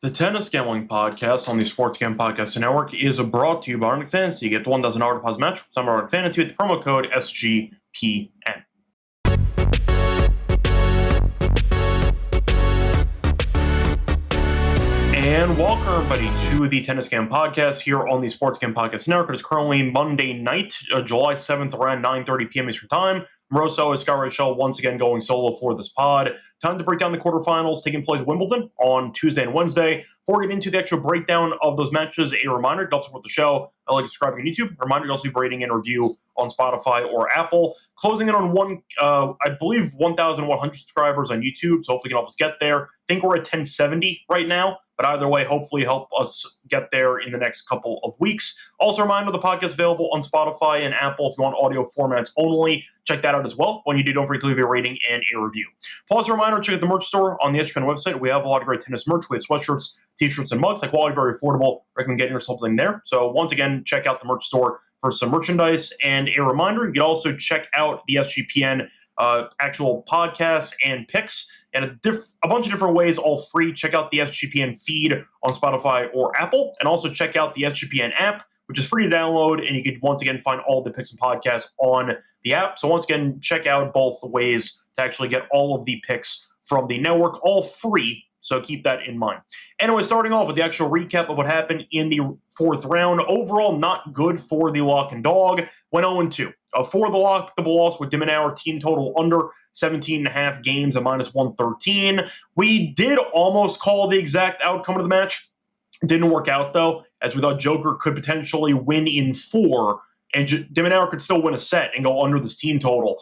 The Tennis Gambling Podcast on the Sports Gambling Podcast Network is brought to you by Arctic Fantasy. You get the $1,000 deposit match with Arctic Fantasy with the promo code SGPN. And welcome, everybody, to the Tennis Gambling Podcast here on the Sports Gambling Podcast Network. It's currently Monday night, July 7th, around 9:30 p.m. Eastern Time. Moroso is Reichel once again going solo for this pod. Time to break down the quarterfinals taking place at Wimbledon on Tuesday and Wednesday. Before we get into the actual breakdown of those matches, a reminder to help support the show. I like subscribing on YouTube. A reminder to also leave a rating and review on Spotify or Apple. Closing in on I believe 1,100 subscribers on YouTube, so hopefully you can help us get there. I think we're at 1070 right now. But either way, hopefully help us get there in the next couple of weeks. Also, a reminder, the podcast is available on Spotify and Apple if you want audio formats only. Check that out as well. When you do, don't forget to leave a rating and a review. Plus, a reminder, check out the merch store on the SGPN website. We have a lot of great tennis merch. We have sweatshirts, t-shirts, and mugs. High quality, very affordable. Recommend getting yourself something there. So once again, check out the merch store for some merchandise. And a reminder, you can also check out the SGPN actual podcasts and picks and a bunch of different ways, all free. Check out the SGPN feed on Spotify or Apple, and also check out the SGPN app, which is free to download, and you can once again find all the picks and podcasts on the app. So once again, check out both ways to actually get all of the picks from the network, all free. So keep that in mind. Anyway, starting off with the actual recap of what happened in the fourth round. Overall, not good for the lock and dog. Went 0-2. For the lock, the loss with Dimonauer, team total under 17.5 games at -113. We did almost call the exact outcome of the match. Didn't work out, though, as we thought Joker could potentially win in 4, and Dimonauer could still win a set and go under this team total.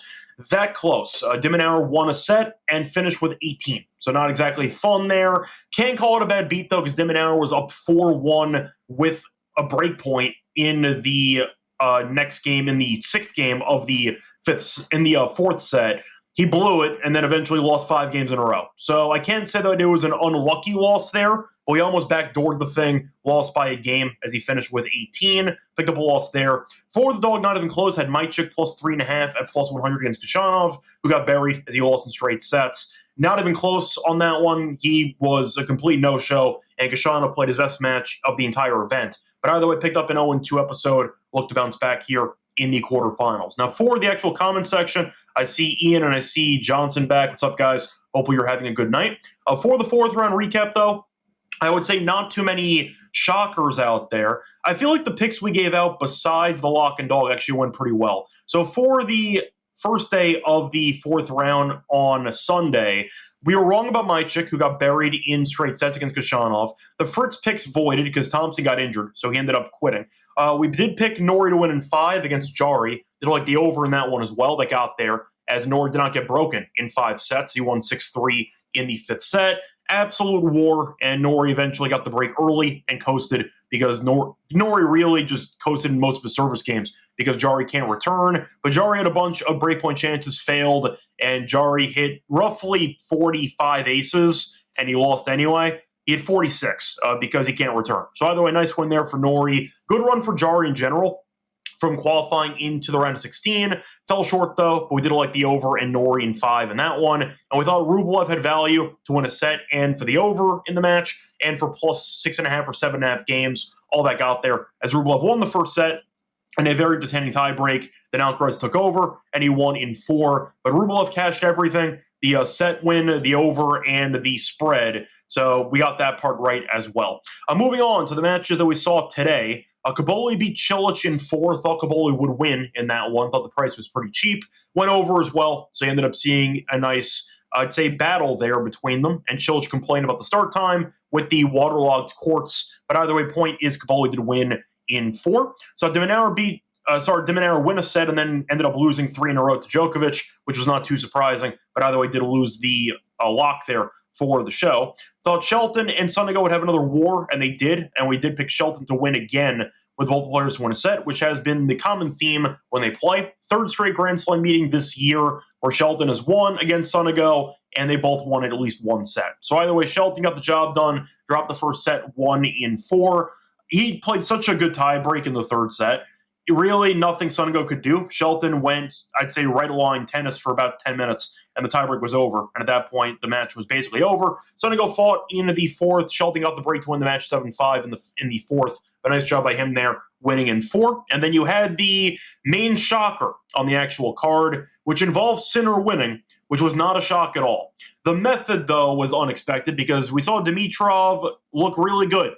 That close. Dimonauer won a set and finished with 18. So not exactly fun there. Can't call it a bad beat, though, because Dimonauer was up 4-1 with a break point in the next game, in the sixth game of the fourth set. He blew it and then eventually lost 5 games in a row. So I can't say that it was an unlucky loss there, but he almost backdoored the thing, lost by a game as he finished with 18. Picked up a loss there. For the dog, not even close, had Maichik plus 3.5 at plus 100 against Kashanov, who got buried as he lost in straight sets. Not even close on that one. He was a complete no-show, and Kashanov played his best match of the entire event. But either way, picked up an 0-2 episode, looked to bounce back here in the quarterfinals. Now, for the actual comment section, I see Ian and I see Johnson back. What's up, guys? Hopefully you're having a good night. For the fourth round recap, though, I would say not too many shockers out there. I feel like the picks we gave out besides the lock and dog actually went pretty well. So for the first day of the fourth round on Sunday, we were wrong about Maichik, who got buried in straight sets against Kashanov. The Fritz picks voided because Thompson got injured, so he ended up quitting. We did pick Norrie to win in 5 against Jari. Did like the over in that one as well. That got there, as Norrie did not get broken in 5 sets. He won 6-3 in the 5th set. Absolute war, and Norrie eventually got the break early and coasted because Norrie really just coasted in most of his service games because Jari can't return. But Jari had a bunch of breakpoint chances, failed, and Jari hit roughly 45 aces, and he lost anyway. He had 46 because he can't return. So either way, nice win there for Norrie. Good run for Jari in general from qualifying into the round of 16. Fell short, though, but we did like the over and Norrie in 5 in that one. And we thought Rublev had value to win a set and for the over in the match and for plus 6.5 or 7.5 games. All that got there as Rublev won the first set in a very entertaining tiebreak. Then Alcaraz took over and he won in 4. But Rublev cashed everything. The set win, the over, and the spread. So we got that part right as well. Moving on to the matches that we saw today. Caboli beat Cilic in 4. Thought Caboli would win in that one. Thought the price was pretty cheap. Went over as well. So you ended up seeing a nice, I'd say, battle there between them. And Cilic complained about the start time with the waterlogged courts. But either way, point is Caboli did win in 4. So Dimonauer win a set and then ended up losing 3 in a row to Djokovic, which was not too surprising. But either way, did lose the lock there for the show. Thought Shelton and Sonego would have another war, and they did. And we did pick Shelton to win again with multiple players to win a set, which has been the common theme when they play. 3rd straight Grand Slam meeting this year where Shelton has won against Sonego, and they both won at least one set. So either way, Shelton got the job done, dropped the first set, won in 4. He played such a good tie break in the 3rd set. really nothing Sonego could do. Shelton went, I'd say, right along tennis for about 10 minutes, and the tiebreak was over. And at that point, the match was basically over. Sonego fought into the fourth. Shelton got the break to win the match 7-5 in the fourth. A nice job by him there, winning in 4. And then you had the main shocker on the actual card, which involved Sinner winning, which was not a shock at all. The method, though, was unexpected because we saw Dimitrov look really good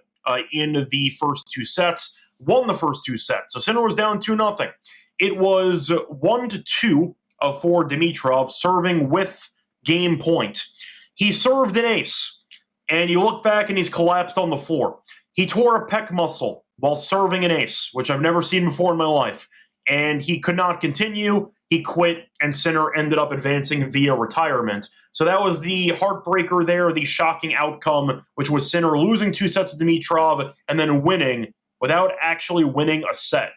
in the first 2 sets, won the first 2 sets. So Sinner was down 2-0. It was 1-2 for Dimitrov, serving with game point. He served an ace, and you look back and he's collapsed on the floor. He tore a pec muscle while serving an ace, which I've never seen before in my life. And he could not continue. He quit, and Sinner ended up advancing via retirement. So that was the heartbreaker there, the shocking outcome, which was Sinner losing 2 sets to Dimitrov and then winning without actually winning a set.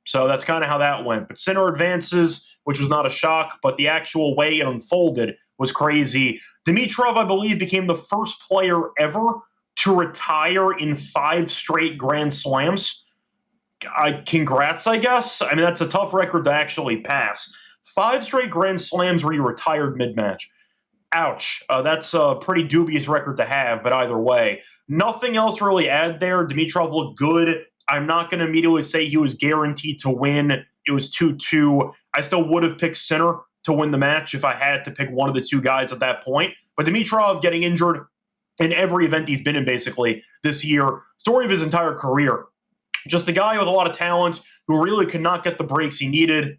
So that's kind of how that went. But Sinner advances, which was not a shock, but the actual way it unfolded was crazy. Dimitrov, I believe, became the first player ever to retire in 5 straight Grand Slams. Congrats, I guess. I mean, that's a tough record to actually pass. 5 straight Grand Slams where you retired mid-match. Ouch. That's a pretty dubious record to have, but either way. Nothing else really add there. Dimitrov looked good. I'm not going to immediately say he was guaranteed to win. It was 2-2. I still would have picked Sinner to win the match if I had to pick one of the 2 guys at that point. But Dimitrov getting injured in every event he's been in basically this year, story of his entire career. Just a guy with a lot of talent who really could not get the breaks he needed,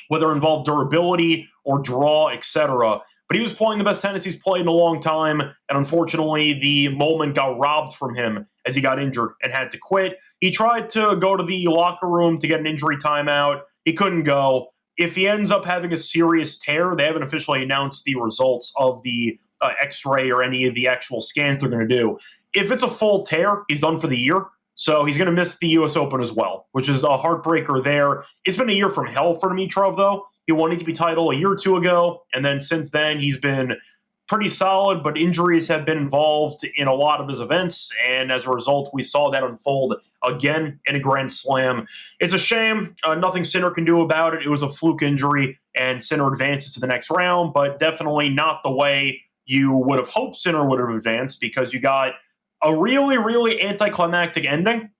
whether it involved durability or draw, etc. But he was playing the best tennis he's played in a long time, and unfortunately the moment got robbed from him as he got injured and had to quit. He tried to go to the locker room to get an injury timeout. He couldn't go. If he ends up having a serious tear, they haven't officially announced the results of the x-ray or any of the actual scans they're going to do. If it's a full tear, he's done for the year. So he's going to miss the U.S. Open as well, which is a heartbreaker there. It's been a year from hell for Dimitrov, though. He won ATP title a year or 2 ago, and then since then he's been pretty solid, but injuries have been involved in a lot of his events, and as a result, we saw that unfold again in a Grand Slam. It's a shame. Nothing Sinner can do about it. It was a fluke injury, and Sinner advances to the next round, but definitely not the way you would have hoped Sinner would have advanced, because you got a really, really anticlimactic ending,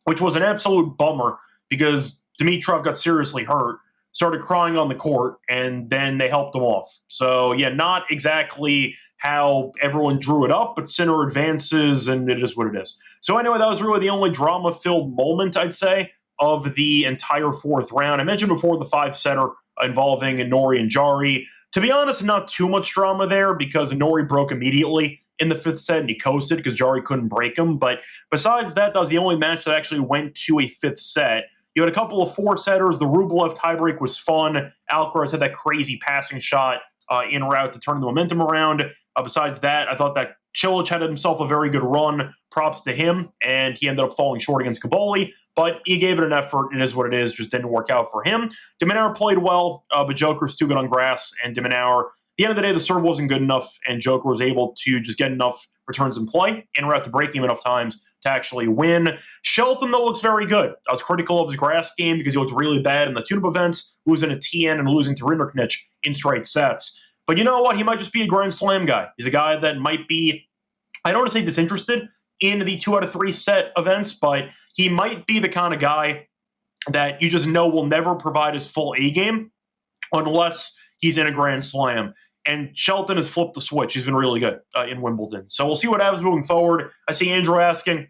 which was an absolute bummer because Dimitrov got seriously hurt, started crying on the court, and then they helped him off. So, yeah, not exactly how everyone drew it up, but Sinner advances, and it is what it is. So anyway, that was really the only drama-filled moment, I'd say, of the entire 4th round. I mentioned before the 5-setter involving Nori and Jari. To be honest, not too much drama there because Nori broke immediately in the 5th set, and he coasted because Jari couldn't break him. But besides that, that was the only match that actually went to a 5th set. You had a couple of 4-setters. The Rublev tiebreak was fun. Alcaraz had that crazy passing shot en route to turn the momentum around. Besides that, I thought that Cilic had himself a very good run. Props to him, and he ended up falling short against Caboli, but he gave it an effort. It is what it is. Just didn't work out for him. De Minaur played well, but Joker's too good on grass, and De Minaur, at the end of the day, the serve wasn't good enough, and Joker was able to just get enough returns in play en route to breaking him enough times to actually win. Shelton, though, looks very good. I was critical of his grass game because he looked really bad in the tune-up events, losing a TN and losing to Rinderknech in straight sets. But you know what? He might just be a Grand Slam guy. He's a guy that might be, I don't want to say disinterested in the 2 out of 3 set events, but he might be the kind of guy that you just know will never provide his full A game unless he's in a Grand Slam. And Shelton has flipped the switch. He's been really good in Wimbledon. So we'll see what happens moving forward. I see Andrew asking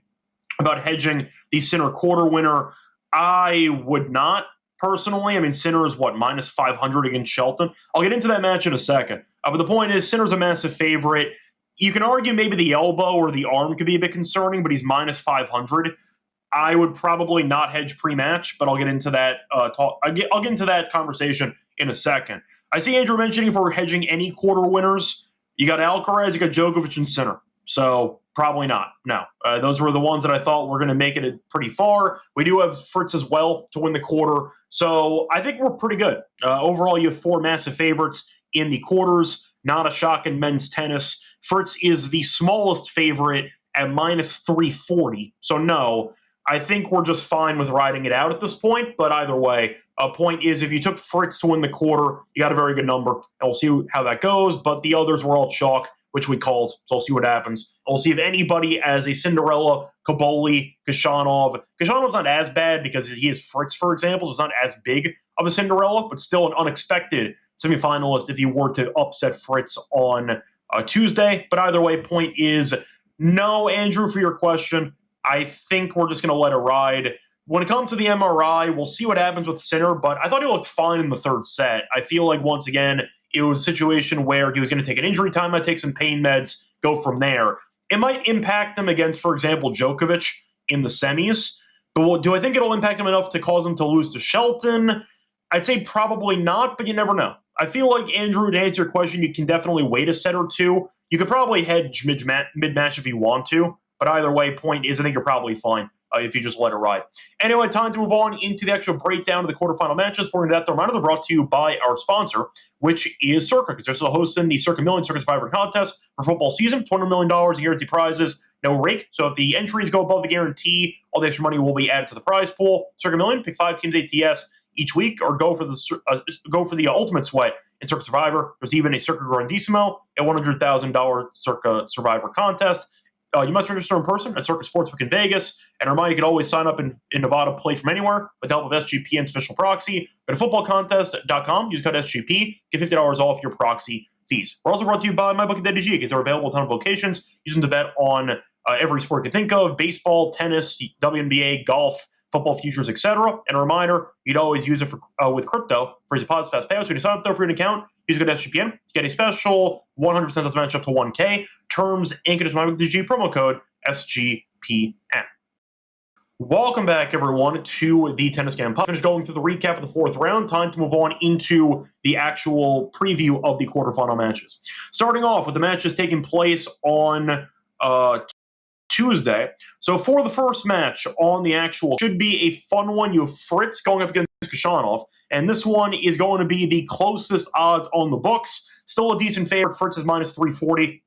about hedging the Sinner quarter winner. I would not, personally. I mean, Sinner is, minus 500 against Shelton? I'll get into that match in a second. But the point is, Sinner's a massive favorite. You can argue maybe the elbow or the arm could be a bit concerning, but he's minus 500. I would probably not hedge pre-match, but I'll get into that I'll get into that conversation in a second. I see Andrew mentioning for hedging any quarter winners. You got Alcaraz, you got Djokovic, and Sinner. So probably not. No. Those were the ones that I thought were going to make it pretty far. We do have Fritz as well to win the quarter. So I think we're pretty good. Overall, you have 4 massive favorites in the quarters. Not a shock in men's tennis. Fritz is the smallest favorite at minus 340. So no. I think we're just fine with riding it out at this point. But either way, point is if you took Fritz to win the quarter, you got a very good number. And we'll see how that goes. But the others were all chalk, which we called. So we'll see what happens. And we'll see if anybody as a Cinderella, Kaboli, Kashanov. Kashanov's not as bad because he is Fritz, for example. So it's not as big of a Cinderella, but still an unexpected semifinalist if you were to upset Fritz on Tuesday. But either way, point is no, Andrew, for your question. I think we're just going to let it ride. When it comes to the MRI, we'll see what happens with Sinner, but I thought he looked fine in the third set. I feel like, once again, it was a situation where he was going to take an injury time, might take some pain meds, go from there. It might impact him against, for example, Djokovic in the semis. But do I think it'll impact him enough to cause him to lose to Shelton? I'd say probably not, but you never know. I feel like, Andrew, to answer your question, you can definitely wait a set or two. You could probably hedge mid-match if you want to, but either way, point is I think you're probably fine if you just let it ride. Anyway, time to move on into the actual breakdown of the quarterfinal matches. For that, the reminder, they're brought to you by our sponsor, which is Circa, because they're still hosting the Circa Million Circa Survivor contest for football season. $200 million in guaranteed prizes, no rake. So if the entries go above the guarantee, all the extra money will be added to the prize pool. Circa Million, pick 5 teams ATS each week, or go for the ultimate sweat in Circa Survivor. There's even a Circa Grandissimo, a $100,000 Circa Survivor contest. You must register in person at Circa Sportsbook in Vegas. And remind you can always sign up in Nevada, play from anywhere with the help of SGPN's official proxy. Go to footballcontest.com, use code SGP, get $50 off your proxy fees. We're also brought to you by MyBookie.ag, because they're available at a ton of locations. Use them to bet on every sport you can think of: baseball, tennis, WNBA, golf, football futures, etc. And a reminder, you'd always use it for with crypto for your deposits, fast payouts. When you sign up though for an account, use code SGPN. Get a special 100% that's match up to 1K. Terms and conditions MyBookie.ag, promo code SGPN. Welcome back, everyone, to the Tennis Game Pod. Finished going through the recap of the fourth round. Time to move on into the actual preview of the quarterfinal matches. Starting off with the matches taking place on Tuesday. So for the first match on the actual, should be a fun one. You have Fritz going up against Kashanov, and this one is going to be the closest odds on the books. Still a decent favorite. Fritz is minus 340.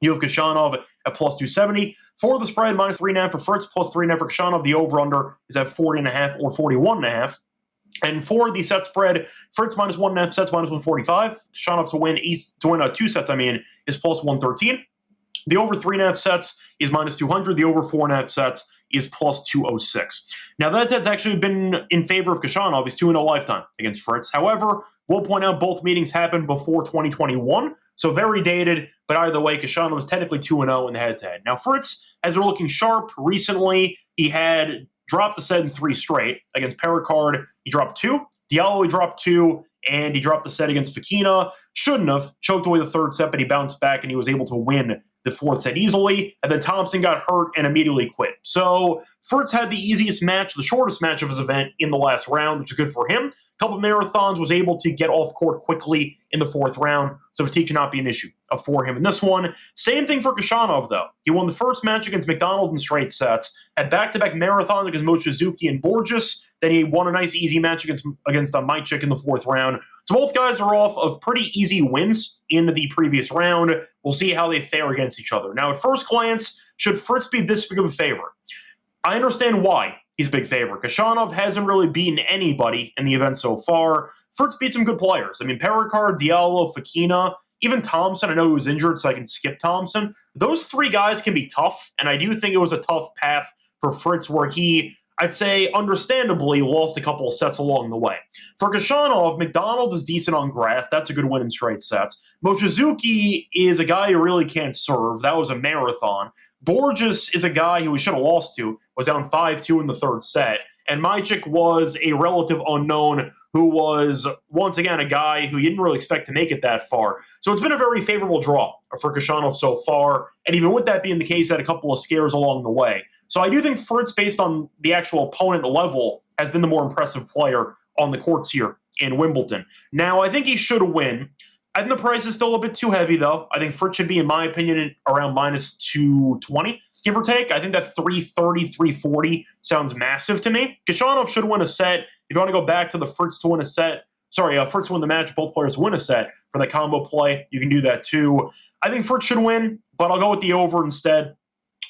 You have Kashanov at plus 270. For the spread, minus 3.5 for Fritz, plus 3.5 for Kashanov. The over-under is at 40.5 or 41.5. And for the set spread, Fritz minus 1.5 sets, minus 145. Kashanov to win 2 sets, is plus 113. The over 3.5 sets is minus 200. The over 4.5 sets is plus 206. Now, that has actually been in favor of Kashanov. He's 2-0 lifetime against Fritz. However, we'll point out both meetings happened before 2021, so very dated. But either way, Kashanov was technically 2-0 in the head-to-head. Now, Fritz has been looking sharp recently. He had dropped the set in 3 straight. Against Pericard, he dropped 2. Diallo, he dropped 2. And he dropped the set against Fokina. Shouldn't have. Choked away the third set, but he bounced back and he was able to win the fourth set easily. And then Thompson got hurt and immediately quit. So Fritz had the easiest match, the shortest match of his event in the last round, which is good for him. A couple of marathons, was able to get off court quickly in the fourth round, so fatigue should not be an issue for him in this one. Same thing for Kashanov, though. He won the first match against McDonald in straight sets, had back-to-back marathons against Mochizuki and Borges. Then he won a nice easy match against Majcik in the fourth round. So both guys are off of pretty easy wins in the previous round. We'll see how they fare against each other. Now, at first glance, should Fritz be this big of a favorite? I understand why he's a big favorite. Kashanov hasn't really beaten anybody in the event so far. Fritz beat some good players. Pericard, Diallo, Fokina, even Thompson. I know he was injured, so I can skip Thompson. Those 3 guys can be tough, and I do think it was a tough path for Fritz where he, I'd say, understandably, lost a couple of sets along the way. For Kashanov, McDonald is decent on grass. That's a good win in straight sets. Mochizuki is a guy who really can't serve. That was a marathon. Borges is a guy who we should have lost to, was down 5-2 in the third set. And Majcik was a relative unknown who was, once again, a guy who you didn't really expect to make it that far. So it's been a very favorable draw for Kashanov so far. And even with that being the case, had a couple of scares along the way. So I do think Fritz, based on the actual opponent level, has been the more impressive player on the courts here in Wimbledon. Now, I think he should win. I think the price is still a bit too heavy, though. I think Fritz should be, in my opinion, around minus 220, give or take. I think that 330, 340 sounds massive to me. Kashanov should win a set. If you want to go back to the Fritz to win a set, Fritz to win the match, both players win a set for the combo play, you can do that too. I think Fritz should win, but I'll go with the over instead.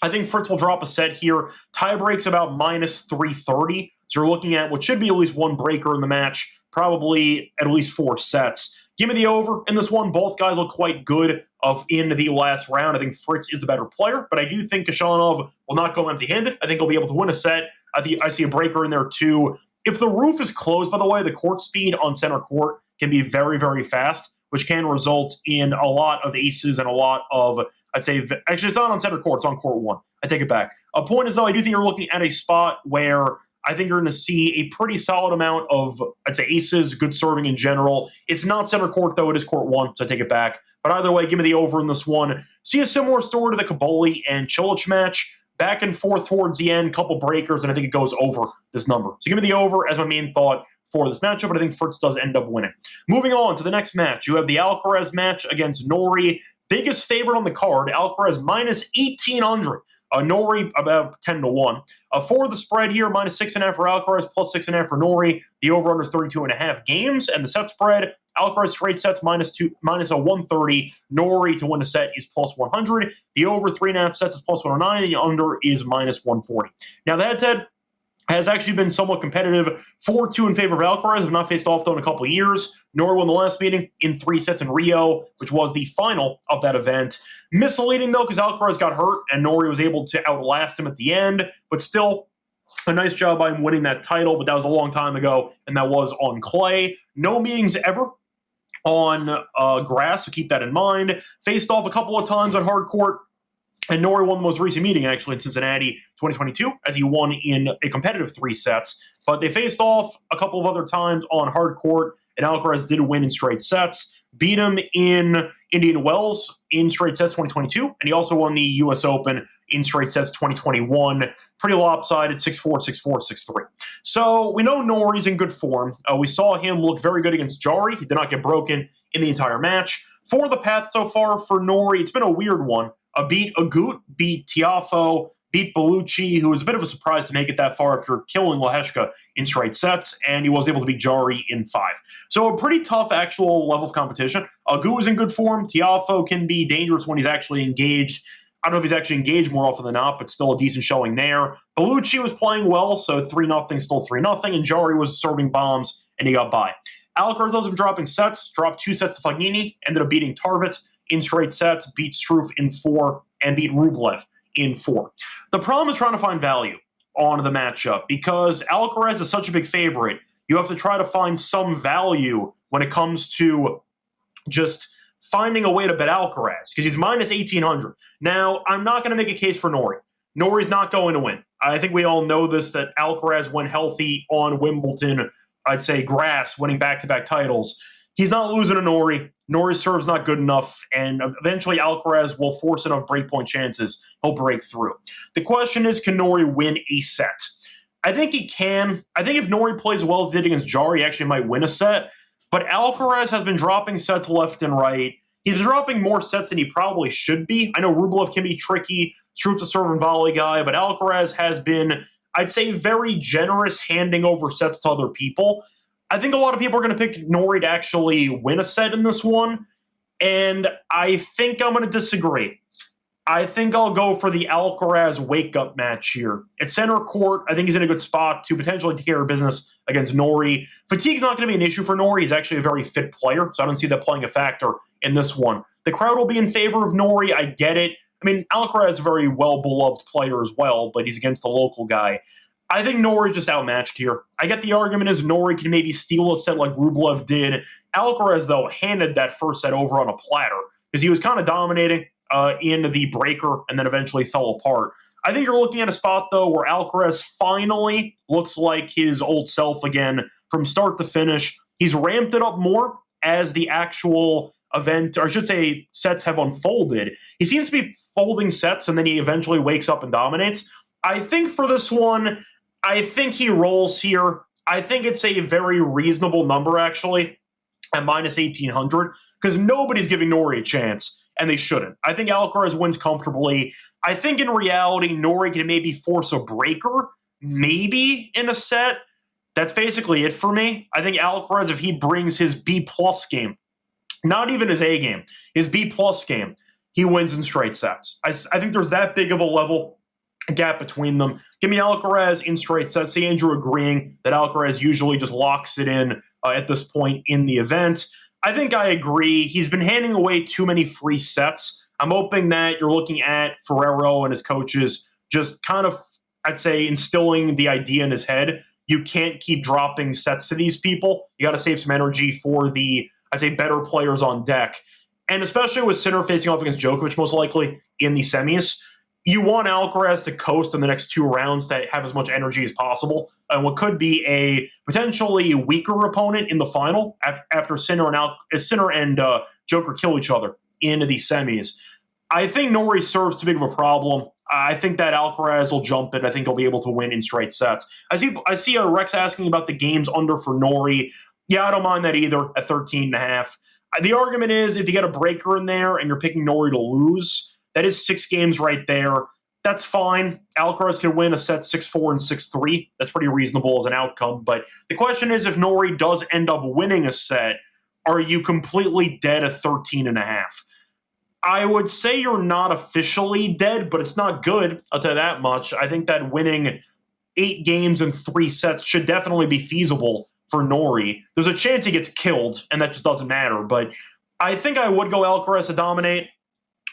I think Fritz will drop a set here. Tie breaks about minus 330. So you're looking at what should be at least one breaker in the match, probably at least 4 sets. Give me the over in this one. Both guys look quite good in the last round. I think Fritz is the better player, but I do think Khachanov will not go empty-handed. I think he'll be able to win a set. I see a breaker in there too. If the roof is closed, by the way, the court speed on center court can be very, very fast, which can result in a lot of aces and a lot of, I'd say, actually, it's not on center court. It's on court 1. I take it back. A point is, though, I do think you're looking at a spot where I think you're going to see a pretty solid amount of, I'd say, aces, good serving in general. It's not center court, though. It is court 1, so I take it back. But either way, give me the over in this one. See a similar story to the Kaboli and Cilic match. Back and forth towards the end, couple breakers, and I think it goes over this number. So give me the over as my main thought for this matchup, but I think Fritz does end up winning. Moving on to the next match, you have the Alcaraz match against Norrie. Biggest favorite on the card, Alcaraz minus 1,800. Norrie about 10-1. For the spread here, minus 6.5 for Alcaraz, plus 6.5 for Norrie. The over-under is 32.5 games, and the set spread, Alcaraz straight sets minus a 130. Norrie to win a set is plus 100. The over 3.5 sets is plus 109, and the under is minus 140. Now, the head-to-head has actually been somewhat competitive. 4-2 in favor of Alcaraz. Have not faced off, though, in a couple of years. Norrie won the last meeting in 3 sets in Rio, which was the final of that event. Misleading, though, because Alcaraz got hurt, and Norrie was able to outlast him at the end. But still, a nice job by him winning that title, but that was a long time ago, and that was on clay. No meetings ever on grass, so keep that in mind. Faced off a couple of times on hard court. And Norrie won the most recent meeting, actually, in Cincinnati 2022, as he won in a competitive 3 sets. But they faced off a couple of other times on hard court, and Alcaraz did win in straight sets. Beat him in Indian Wells in straight sets 2022, and he also won the U.S. Open in straight sets 2021. Pretty lopsided, 6-4, 6-4, 6-3. So we know Norrie's in good form. We saw him look very good against Jarry. He did not get broken in the entire match. For the path so far for Norrie, it's been a weird one. Beat Agut, beat Tiafoe, beat Bellucci, who was a bit of a surprise to make it that far after killing Leheshka in straight sets, and he was able to beat Jarry in 5. So a pretty tough actual level of competition. Agut is in good form. Tiafoe can be dangerous when he's actually engaged. I don't know if he's actually engaged more often than not, but still a decent showing there. Bellucci was playing well, so 3-0, still 3-0, and Jarry was serving bombs, and he got by. Alcaraz was dropping sets, dropped 2 sets to Fognini, ended up beating Tarvit in straight sets, beat Struff in 4, and beat Rublev in 4. The problem is trying to find value on the matchup because Alcaraz is such a big favorite. You have to try to find some value when it comes to just finding a way to bet Alcaraz because he's minus 1,800. Now, I'm not going to make a case for Norrie. Norrie's not going to win. I think we all know this, that Alcaraz, when healthy on Wimbledon, I'd say grass, winning back-to-back titles, he's not losing to Norrie. Norrie's serve's not good enough, and eventually Alcaraz will force enough breakpoint chances. He'll break through. The question is, can Norrie win a set? I think he can. I think if Norrie plays well as he did against Jarry, he actually might win a set. But Alcaraz has been dropping sets left and right. He's dropping more sets than he probably should be. I know Rublev can be tricky. Struff's a serve and volley guy, but Alcaraz has been, I'd say, very generous handing over sets to other people. I think a lot of people are going to pick Norrie to actually win a set in this one, and I think I'm going to disagree. I think I'll go for the Alcaraz wake-up match here. At center court, I think he's in a good spot to potentially take care of business against Norrie. Fatigue's not going to be an issue for Norrie. He's actually a very fit player, so I don't see that playing a factor in this one. The crowd will be in favor of Norrie. I get it. I mean, Alcaraz is a very well-beloved player as well, but he's against the local guy. I think Norrie's just outmatched here. I get the argument is Norrie can maybe steal a set like Rublev did. Alcaraz, though, handed that first set over on a platter because he was kind of dominating in the breaker and then eventually fell apart. I think you're looking at a spot, though, where Alcaraz finally looks like his old self again from start to finish. He's ramped it up more as the actual event, or I should say sets have unfolded. He seems to be folding sets and then he eventually wakes up and dominates. I think for this one, I think he rolls here. I think it's a very reasonable number, actually, at minus 1,800, because nobody's giving Norrie a chance, and they shouldn't. I think Alcaraz wins comfortably. I think in reality, Norrie can maybe force a breaker, maybe in a set. That's basically it for me. I think Alcaraz, if he brings his B-plus game, not even his A game, his B-plus game, he wins in straight sets. I think there's that big of a level gap between them. Give me Alcaraz in straight sets. See Andrew agreeing that Alcaraz usually just locks it in at this point in the event. I think I agree. He's been handing away too many free sets. I'm hoping that you're looking at Ferrero and his coaches just kind of, I'd say, instilling the idea in his head. You can't keep dropping sets to these people. You got to save some energy for the, I'd say, better players on deck. And especially with Sinner facing off against Djokovic, most likely in the semis, you want Alcaraz to coast in the next 2 rounds to have as much energy as possible. And what could be a potentially weaker opponent in the final after Sinner and Joker kill each other into the semis. I think Norrie serves too big of a problem. I think that Alcaraz will jump it. I think he'll be able to win in straight sets. I see Rex asking about the games under for Norrie. Yeah, I don't mind that either at 13.5. The argument is if you get a breaker in there and you're picking Norrie to lose, that is 6 games right there. That's fine. Alcaraz can win a set 6-4 and 6-3. That's pretty reasonable as an outcome. But the question is, if Norrie does end up winning a set, are you completely dead at 13.5? I would say you're not officially dead, but it's not good. I'll tell you that much. I think that winning 8 games in 3 sets should definitely be feasible for Norrie. There's a chance he gets killed, and that just doesn't matter. But I think I would go Alcaraz to dominate.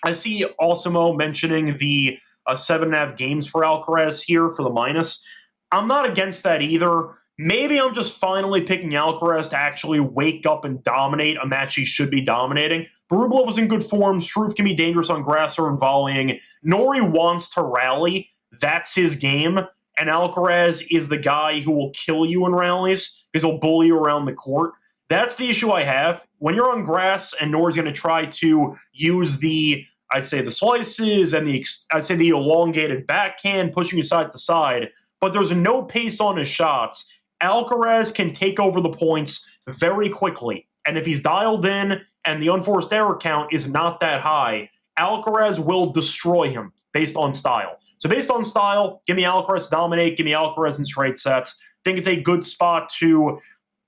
I see Osimo mentioning the 7.5 games for Alcaraz here for the minus. I'm not against that either. Maybe I'm just finally picking Alcaraz to actually wake up and dominate a match he should be dominating. Rublev was in good form. Struve can be dangerous on grass or in volleying. Norrie wants to rally. That's his game. And Alcaraz is the guy who will kill you in rallies because he'll bully you around the court. That's the issue I have. When you're on grass and Norrie's going to try to use the, I'd say, the slices and the elongated backhand, pushing you side to side, but there's no pace on his shots, Alcaraz can take over the points very quickly. And if he's dialed in and the unforced error count is not that high, Alcaraz will destroy him based on style. So based on style, give me Alcaraz to dominate, give me Alcaraz in straight sets. I think it's a good spot to,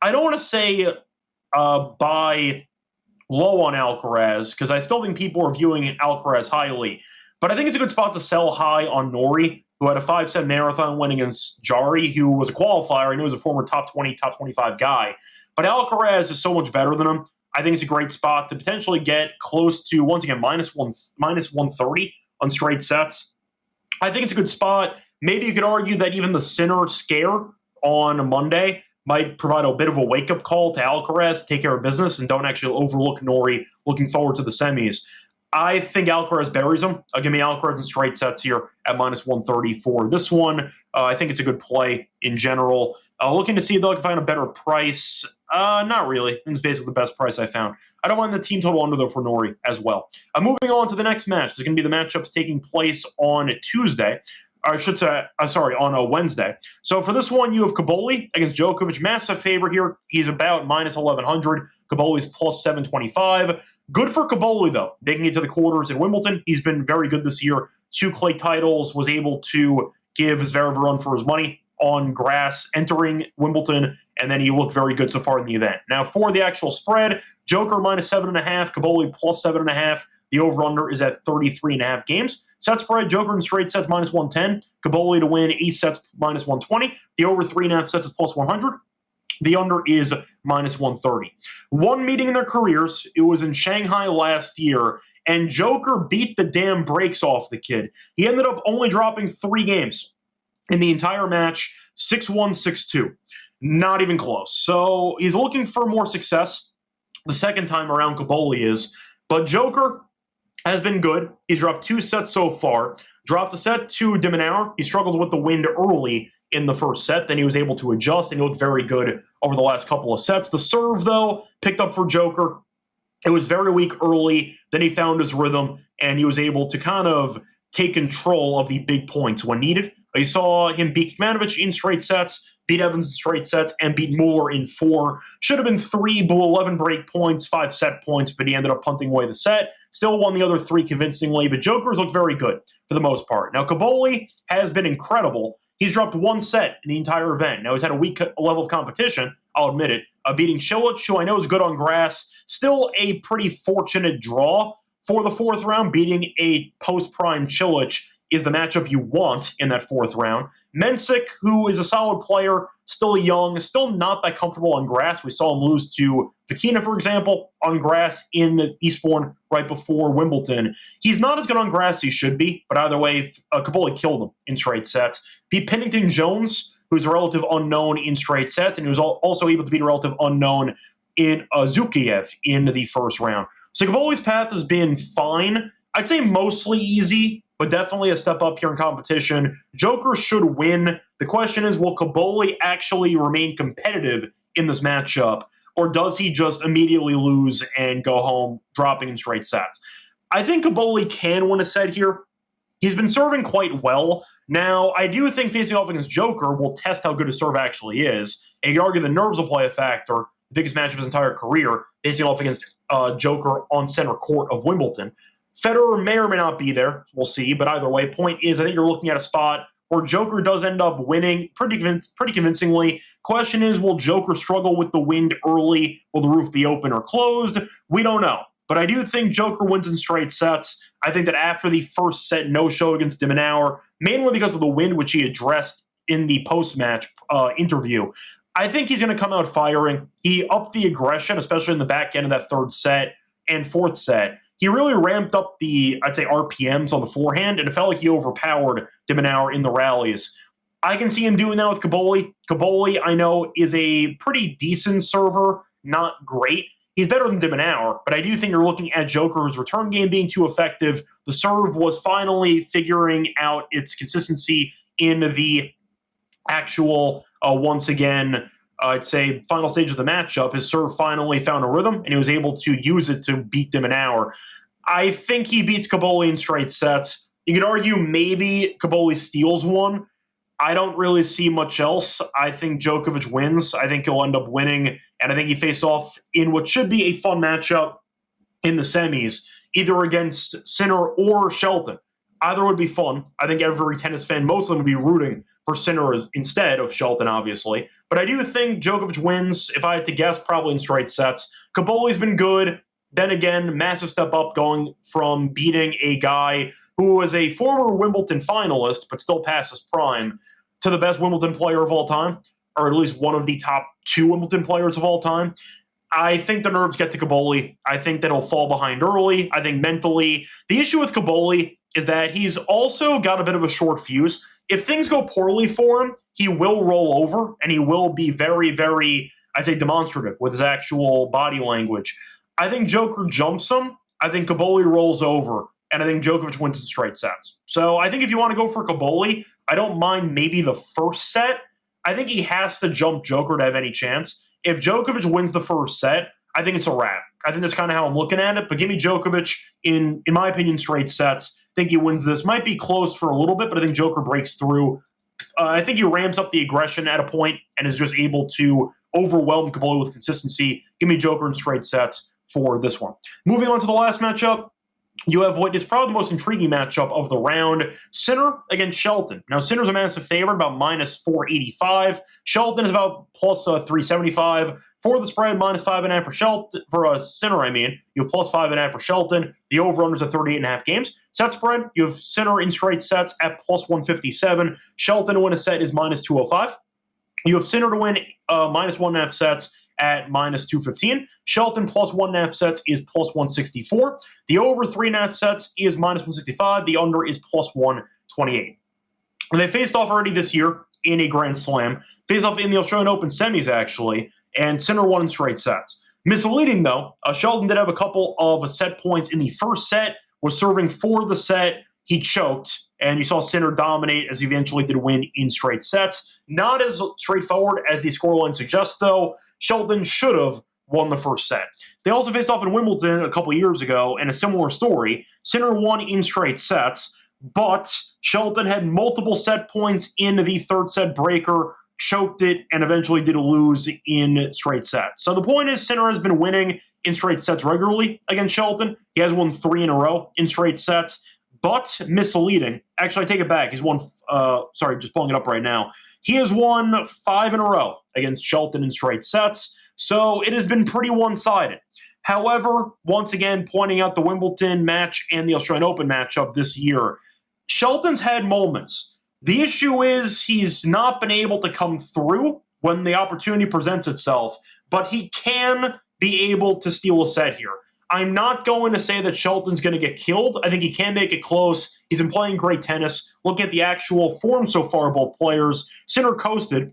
I don't want to say buy low on Alcaraz, because I still think people are viewing Alcaraz highly. But I think it's a good spot to sell high on Norrie, who had a 5-set marathon win against Jari, who was a qualifier. I knew he was a former top 20, top 25 guy. But Alcaraz is so much better than him. I think it's a great spot to potentially get close to, once again, minus 130 on straight sets. I think it's a good spot. Maybe you could argue that even the Sinner scare on Monday might provide a bit of a wake-up call to Alcaraz to take care of business and don't actually overlook Norrie looking forward to the semis. I think Alcaraz buries him. Give me Alcaraz in straight sets here at minus 130 for this one. I think it's a good play in general. Looking to see, though, if I can find a better price. Not really. I think it's basically the best price I found. I don't mind the team total under, though, for Norrie as well. Moving on to the next match. There's going to be the matchups taking place on Tuesday. I should say, on a Wednesday. So for this one, you have Caboli against Djokovic. Massive favorite here. He's about minus 1,100. Caboli's plus 725. Good for Caboli, though. Making it to the quarters in Wimbledon. He's been very good this year. 2 clay titles. Was able to give Zverev a run for his money on grass entering Wimbledon, and then he looked very good so far in the event. Now, for the actual spread, Joker minus 7.5, Caboli plus 7.5. The over-under is at 33.5 games. Set spread, Joker in straight sets minus 110. Caboli to win 8 sets minus 120. The over 3.5 sets is plus 100. The under is minus 130. One meeting in their careers, it was in Shanghai last year, and Joker beat the damn brakes off the kid. He ended up only dropping 3 games in the entire match, 6-1, 6-2. Not even close. So he's looking for more success the second time around, Caboli is. But Joker has been good. He's dropped 2 sets so far. Dropped a set to de Minaur. He struggled with the wind early in the first set. Then he was able to adjust, and he looked very good over the last couple of sets. The serve, though, picked up for Joker. It was very weak early. Then he found his rhythm, and he was able to kind of take control of the big points when needed. You saw him beat Kecmanovic in straight sets, beat Evans in straight sets, and beat Mueller in 4. Should have been 3, blew 11 break points, 5 set points, but he ended up punting away the set. Still won the other 3 convincingly, but Joker's looked very good for the most part. Now, Caboli has been incredible. He's dropped 1 set in the entire event. Now, he's had a weak level of competition, I'll admit it. Beating Cilic, who I know is good on grass. Still a pretty fortunate draw for the fourth round. Beating a post-prime Cilic is the matchup you want in that fourth round. Mensik, who is a solid player, still young, still not that comfortable on grass. We saw him lose to Vakina, for example, on grass in Eastbourne right before Wimbledon. He's not as good on grass as he should be, but either way, Kaboli killed him in straight sets. Beat Pennington Jones, who's a relative unknown in straight sets, and he was also able to beat a relative unknown in Zukiev in the first round. So Kaboli's path has been fine. I'd say mostly easy, but definitely a step up here in competition. Joker should win. The question is, will Kaboli actually remain competitive in this matchup, or does he just immediately lose and go home dropping in straight sets? I think Kaboli can win a set here. He's been serving quite well. Now, I do think facing off against Joker will test how good his serve actually is. And you can argue the nerves will play a factor. The biggest match of his entire career, facing off against Joker on center court of Wimbledon. Federer may or may not be there. We'll see. But either way, point is, I think you're looking at a spot where Joker does end up winning pretty convincingly. Question is, will Joker struggle with the wind early? Will the roof be open or closed? We don't know. But I do think Joker wins in straight sets. I think that after the first set no-show against de Minaur, mainly because of the wind, which he addressed in the post-match interview, I think he's going to come out firing. He upped the aggression, especially in the back end of that third set and fourth set. He really ramped up the, I'd say, RPMs on the forehand, and it felt like he overpowered de Minaur in the rallies. I can see him doing that with Kaboli. Kaboli, I know, is a pretty decent server, not great. He's better than de Minaur, but I do think you're looking at Joker's return game being too effective. The serve was finally figuring out its consistency in the actual, once again, I'd say, final stage of the matchup. His serve finally found a rhythm, and he was able to use it to beat de Minaur. I think he beats Kaboli in straight sets. You could argue maybe Kaboli steals one. I don't really see much else. I think Djokovic wins. I think he'll end up winning, and I think he faces off in what should be a fun matchup in the semis, either against Sinner or Shelton. Either would be fun. I think every tennis fan, most of them would be rooting for Sinner instead of Shelton, obviously. But I do think Djokovic wins. If I had to guess, probably in straight sets. Kaboli's been good. Then again, massive step up going from beating a guy who was a former Wimbledon finalist, but still past his prime, to the best Wimbledon player of all time, or at least one of the top two Wimbledon players of all time. I think the nerves get to Kaboli. I think that he'll fall behind early. I think mentally, the issue with Kaboli is that he's also got a bit of a short fuse. If things go poorly for him, he will roll over, and he will be very, very, I'd say, demonstrative with his actual body language. I think Joker jumps him. I think Kaboli rolls over, and I think Djokovic wins in straight sets. So I think if you want to go for Kaboli, I don't mind maybe the first set. I think he has to jump Joker to have any chance. If Djokovic wins the first set, I think it's a wrap. I think that's kind of how I'm looking at it. But give me Djokovic in my opinion, straight sets. I think he wins this. Might be close for a little bit, but I think Joker breaks through. I think he ramps up the aggression at a point and is just able to overwhelm Kaboli with consistency. Give me Joker in straight sets for this one. Moving on to the last matchup, you have what is probably the most intriguing matchup of the round, Sinner against Shelton. Now, Sinner's a massive favorite, about minus 485. Shelton is about plus 375. For the spread, minus 5.5 for Shelton. For Sinner, you have plus 5.5 for Shelton. The over-unders at 38.5 games. Set spread, you have Sinner in straight sets at plus 157. Shelton to win a set is minus 205. You have Sinner to win minus 1.5 sets at minus 215. Shelton plus 1.5 sets is plus 164. The over 3.5 sets is minus 165. The under is plus 128. And they faced off already this year in a Grand Slam. Faced off in the Australian Open semis, actually, and Sinner won in straight sets. Misleading, though, Shelton did have a couple of set points in the first set, was serving for the set. He choked, and you saw Sinner dominate as he eventually did win in straight sets. Not as straightforward as the scoreline suggests, though. Shelton should have won the first set. They also faced off in Wimbledon a couple years ago, and a similar story. Sinner won in straight sets, but Shelton had multiple set points in the third set breaker, choked it, and eventually did lose in straight sets. So the point is, Sinner has been winning in straight sets regularly against Shelton. He has won 3 in a row in straight sets, but misleading. Actually, I take it back. He's won, just pulling it up right now. He has won 5 in a row against Shelton in straight sets, so it has been pretty one-sided. However, once again, pointing out the Wimbledon match and the Australian Open matchup this year, Shelton's had moments. The issue is he's not been able to come through when the opportunity presents itself, but he can be able to steal a set here. I'm not going to say that Shelton's going to get killed. I think he can make it close. He's been playing great tennis. Look at the actual form so far of both players. Sinner coasted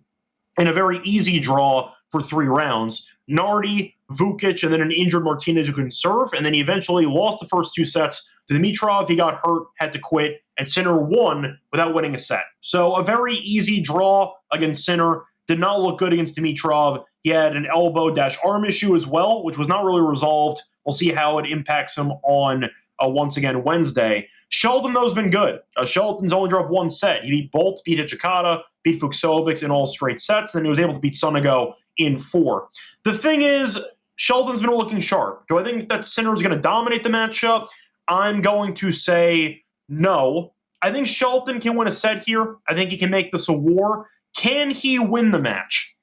in a very easy draw for 3 rounds. Nardi, Vukic, and then an injured Martinez who couldn't serve, and then he eventually lost the first 2 sets to Dimitrov. He got hurt, had to quit, and Sinner won without winning a set. So a very easy draw against Sinner. Did not look good against Dimitrov. He had an elbow-arm issue as well, which was not really resolved. We'll see how it impacts him on, once again, Wednesday. Shelton, though, has been good. Shelton's only dropped 1 set. He beat Bolt, beat Hichikata, beat Fucsovics in all straight sets, and then he was able to beat Sonego in 4. The thing is, Shelton's been looking sharp. Do I think that Sinner's going to dominate the matchup? I'm going to say no. I think Shelton can win a set here. I think he can make this a war. Can he win the match?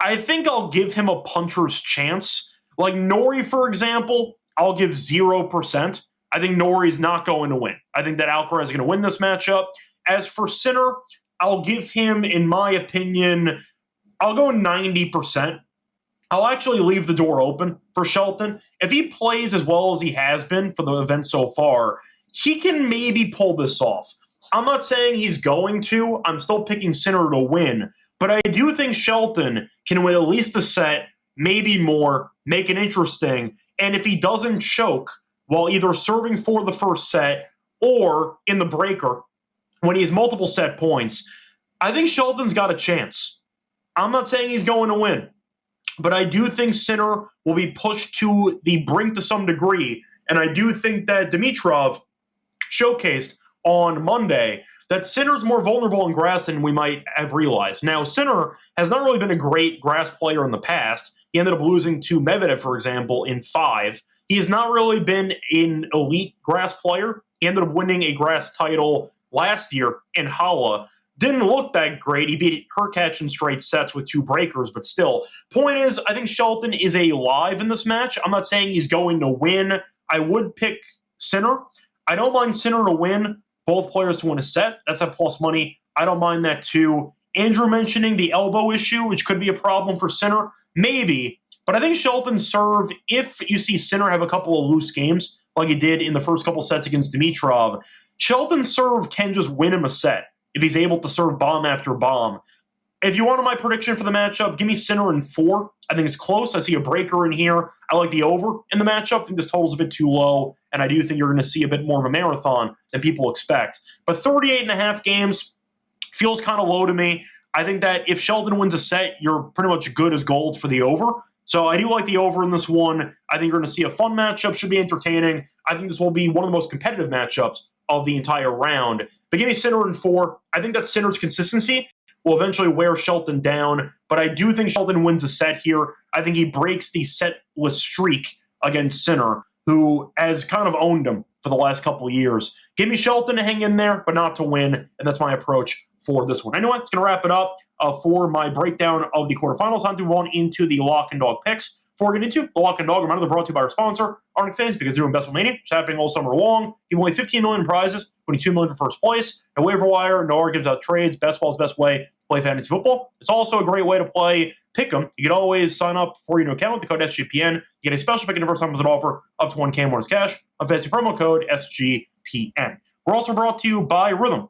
I think I'll give him a puncher's chance. Like Norrie, for example, I'll give 0%. I think Norrie's not going to win. I think that Alcaraz is going to win this matchup. As for Sinner, I'll give him, in my opinion, I'll go 90%. I'll actually leave the door open for Shelton. If he plays as well as he has been for the event so far, he can maybe pull this off. I'm not saying he's going to. I'm still picking Sinner to win. But I do think Shelton can win at least a set, maybe more, make it interesting. And if he doesn't choke while either serving for the first set or in the breaker, when he has multiple set points, I think Shelton's got a chance. I'm not saying he's going to win, but I do think Sinner will be pushed to the brink to some degree. And I do think that Dimitrov showcased on Monday that Sinner's more vulnerable in grass than we might have realized. Now, Sinner has not really been a great grass player in the past. He ended up losing to Medvedev, for example, in 5. He has not really been an elite grass player. He ended up winning a grass title last year in Halle. Didn't look that great. He beat Hurkacz in straight sets with 2 breakers, but still. Point is, I think Shelton is alive in this match. I'm not saying he's going to win. I would pick Sinner. I don't mind Sinner to win. Both players to win a set. That's at plus money. I don't mind that too. Andrew mentioning the elbow issue, which could be a problem for Sinner. Maybe. But I think Shelton's serve, if you see Sinner have a couple of loose games, like he did in the first couple sets against Dimitrov, Shelton's serve can just win him a set if he's able to serve bomb after bomb. If you wanted my prediction for the matchup, give me Sinner in 4. I think it's close. I see a breaker in here. I like the over in the matchup. I think this total's a bit too low, and I do think you're going to see a bit more of a marathon than people expect. But 38.5 games feels kind of low to me. I think that if Shelton wins a set, you're pretty much good as gold for the over. So I do like the over in this one. I think you're going to see a fun matchup. Should be entertaining. I think this will be one of the most competitive matchups of the entire round. But give me Sinner in 4. I think that Sinner's consistency will eventually wear Shelton down. But I do think Shelton wins a set here. I think he breaks the setless streak against Sinner, who has kind of owned him for the last couple of years. Give me Shelton to hang in there, but not to win. And that's my approach for this one. Anyway, it's going to wrap it up for my breakdown of the quarterfinals. Time to move on into the lock and dog picks. Before we get into the lock and dog, reminder, brought to you by our sponsor, Arctic Fans, because they're doing Best Mania. It's happening all summer long. Give away 15 million prizes, winning 2 million for first place. No waiver wire, no gives out trades. Best ball's best way to play fantasy football. It's also a great way to play Pick'em. You can always sign up for your new account with the code SGPN. You get a special pick in the first time deposit offer up to 1K bonus cash on fantasy promo code SGPN. We're also brought to you by Rhythm,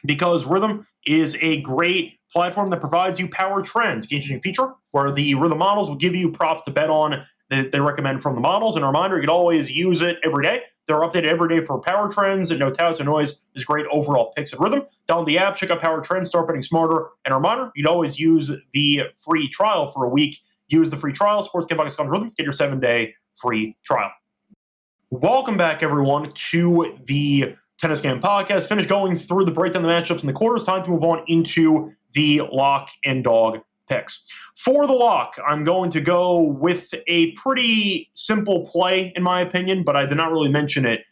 because Rhythm is a great platform that provides you power trends, game-changing feature where the Rhythm models will give you props to bet on that they recommend from the models. And a reminder, you can always use it every day. They're updated every day for power trends and no touts, no noise. There's great overall picks at Rhythm. Download the app, check out power trends, start betting smarter. And a reminder, you'd always use the free trial for a week. Use the free trial, sportsgamepodcast.com Rhythm, get your 7-day free trial. Welcome back, everyone, to the Tennis Game Podcast. Finished going through the breakdown of the matchups in the quarters. Time to move on into the lock and dog picks. For the lock, I'm going to go with a pretty simple play, in my opinion, but I did not really mention it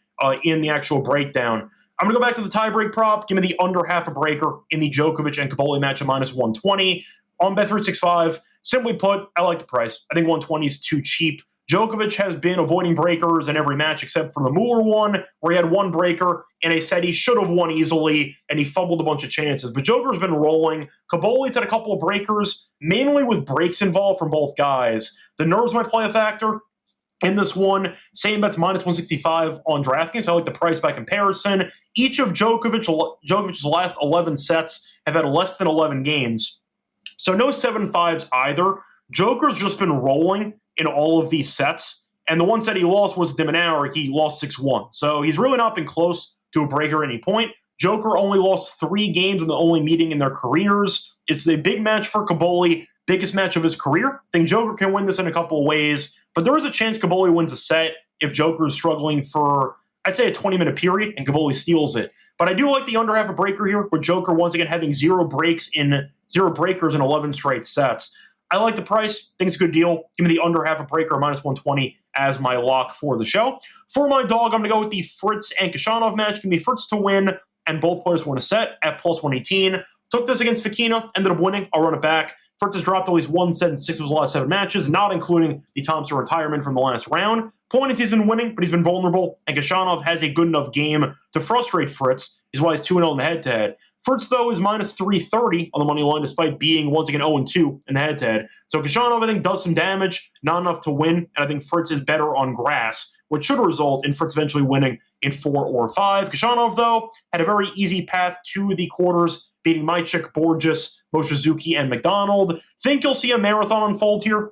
in the actual breakdown. I'm going to go back to the tiebreak prop. Give me the under half a breaker in the Djokovic and Caboli match at minus 120 on Bet365. Simply put, I like the price. I think 120 is too cheap. Djokovic has been avoiding breakers in every match except for the Mueller one, where he had one breaker in a set he should have won easily, and he fumbled a bunch of chances. But Joker's been rolling. Caboli's had a couple of breakers, mainly with breaks involved from both guys. The nerves might play a factor in this one. Same bet's minus 165 on DraftKings. So I like the price by comparison. Each of Djokovic's last 11 sets have had less than 11 games. So no 7-5s either. Joker's just been rolling in all of these sets. And the one set he lost was de Minaur. He lost 6-1. So he's really not been close to a breaker at any point. Joker only lost 3 games in the only meeting in their careers. It's a big match for Caboli, biggest match of his career. I think Joker can win this in a couple of ways, but there is a chance Caboli wins a set if Joker is struggling for, I'd say, a 20-minute period and Caboli steals it. But I do like the under half a breaker here, with Joker once again having 0 breakers in 11 straight sets. I like the price. Think it's a good deal. Give me the under half a breaker, minus 120 as my lock for the show. For my dog, I'm going to go with the Fritz and Khachanov match. Give me Fritz to win and both players win a set at plus 118. Took this against Fokina, ended up winning. I'll run it back. Fritz has dropped at least 1 set in 6 of his last 7 matches, not including the Thompson retirement from the last round. Point is he's been winning, but he's been vulnerable, and Khachanov has a good enough game to frustrate Fritz, is why he's 2-0 in the head-to-head. Fritz, though, is minus 330 on the money line, despite being, once again, 0-2 in the head-to-head. So Khachanov, I think, does some damage, not enough to win, and I think Fritz is better on grass, which should result in Fritz eventually winning in 4 or 5. Khachanov, though, had a very easy path to the quarters, beating Mychik, Borges, Moshizuki, and McDonald. Think you'll see a marathon unfold here.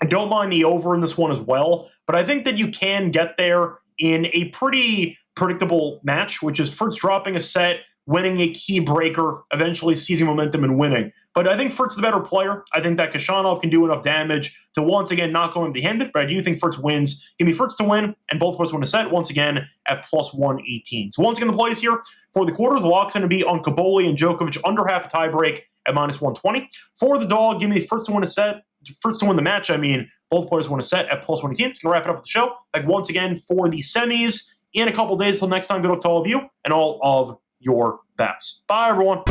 I don't mind the over in this one as well, but I think that you can get there in a pretty predictable match, which is Fritz dropping a set, winning a key breaker, eventually seizing momentum and winning. But I think Fritz is the better player. I think that Khachanov can do enough damage to once again not go empty-handed, but I do think Fritz wins. Give me Fritz to win, and both players win a set, once again, at plus 118. So once again, the plays here for the quarters, the lock's going to be on Caboli and Djokovic under half a tiebreak at minus 120. For the dog, give me Fritz to win a set. Fritz to win the match, both players win a set at plus 118. Going to wrap it up with the show. Like once again, for the semis, in a couple days. Till next time, good luck to all of you and all of your bets. Bye, everyone.